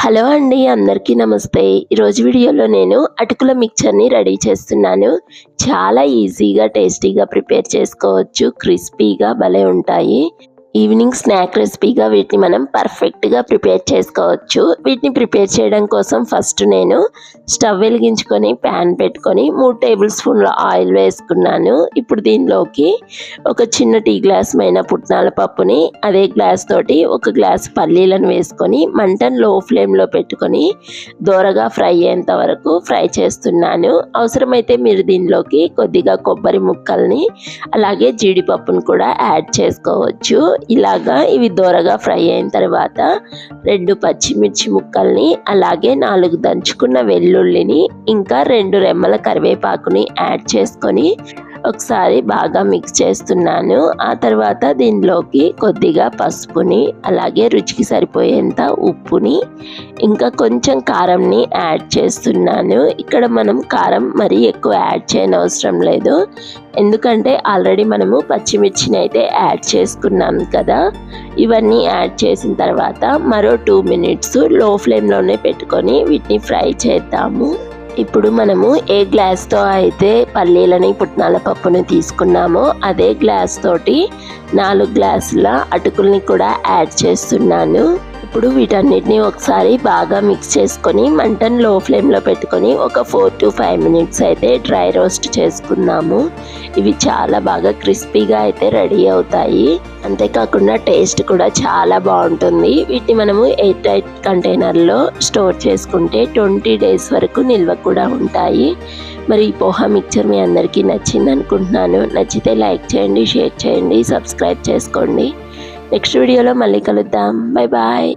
Hello అండి, అందరికీ నమస్తే. ఈరోజు వీడియోలో నేను అటుకుల మిక్చర్ని రెడీ చేస్తున్నాను. చాలా ఈజీగా టేస్టీగా ప్రిపేర్ చేసుకోవచ్చు. క్రిస్పీగా భలే ఉంటాయి. ఈవినింగ్ స్నాక్ రెసిపీగా వీటిని మనం పర్ఫెక్ట్గా ప్రిపేర్ చేసుకోవచ్చు. వీటిని ప్రిపేర్ చేయడం కోసం ఫస్ట్ నేను స్టవ్ వెలిగించుకొని ప్యాన్ పెట్టుకొని 3 టేబుల్ స్పూన్ల ఆయిల్ వేసుకున్నాను. ఇప్పుడు దీనిలోకి ఒక చిన్న టీ గ్లాస్ మైన పుట్నాల పప్పుని, అదే గ్లాస్ తోటి ఒక గ్లాస్ పల్లీలను వేసుకొని మంటను లో ఫ్లేమ్లో పెట్టుకొని దోరగా ఫ్రై అయ్యేంత వరకు ఫ్రై చేస్తున్నాను. అవసరమైతే మీరు దీనిలోకి కొద్దిగా కొబ్బరి ముక్కల్ని అలాగే జీడిపప్పును కూడా యాడ్ చేసుకోవచ్చు. ఇలాగా ఇవి దోరగా ఫ్రై అయిన తర్వాత 2 పచ్చిమిర్చి ముక్కల్ని, అలాగే 4 దంచుకున్న వెల్లుల్లిని, ఇంకా 2 రెమ్మల కరివేపాకుని యాడ్ చేసుకొని ఒకసారి బాగా మిక్స్ చేస్తున్నాను. ఆ తర్వాత దీనిలోకి కొద్దిగా పసుపుని, అలాగే రుచికి సరిపోయేంత ఉప్పుని, ఇంకా కొంచెం కారంని యాడ్ చేస్తున్నాను. ఇక్కడ మనం కారం మరీ ఎక్కువ యాడ్ చేయనవసరం లేదు, ఎందుకంటే ఆల్రెడీ మనము పచ్చిమిర్చిని అయితే యాడ్ చేసుకున్నాం కదా. ఇవన్నీ యాడ్ చేసిన తర్వాత మరో 2 మినిట్స్ లో ఫ్లేమ్లోనే పెట్టుకొని వీటిని ఫ్రై చేద్దాము. ఇప్పుడు మనము ఏ గ్లాస్తో అయితే పల్లీలని పుట్నాల పప్పుని తీసుకున్నామో అదే గ్లాస్ తోటి 4 గ్లాసుల అటుకుల్ని కూడా యాడ్ చేస్తున్నాను. ఇప్పుడు వీటన్నిటిని ఒకసారి బాగా మిక్స్ చేసుకొని మంటను లో ఫ్లేమ్లో పెట్టుకొని ఒక 4 to 5 మినిట్స్ అయితే డ్రై రోస్ట్ చేసుకుందాము. ఇవి చాలా బాగా క్రిస్పీగా అయితే రెడీ అవుతాయి. అంతేకాకుండా టేస్ట్ కూడా చాలా బాగుంటుంది. వీటిని మనము ఎయిర్ టైట్ కంటైనర్లో స్టోర్ చేసుకుంటే 20 డేస్ వరకు నిల్వ కూడా ఉంటాయి. మరి ఈ పోహా మిక్చర్ మీ అందరికీ నచ్చింది అనుకుంటున్నాను. నచ్చితే లైక్ చేయండి, షేర్ చేయండి, సబ్స్క్రైబ్ చేసుకోండి. నెక్స్ట్ వీడియోలో మళ్ళీ కలుద్దాం. Bye bye.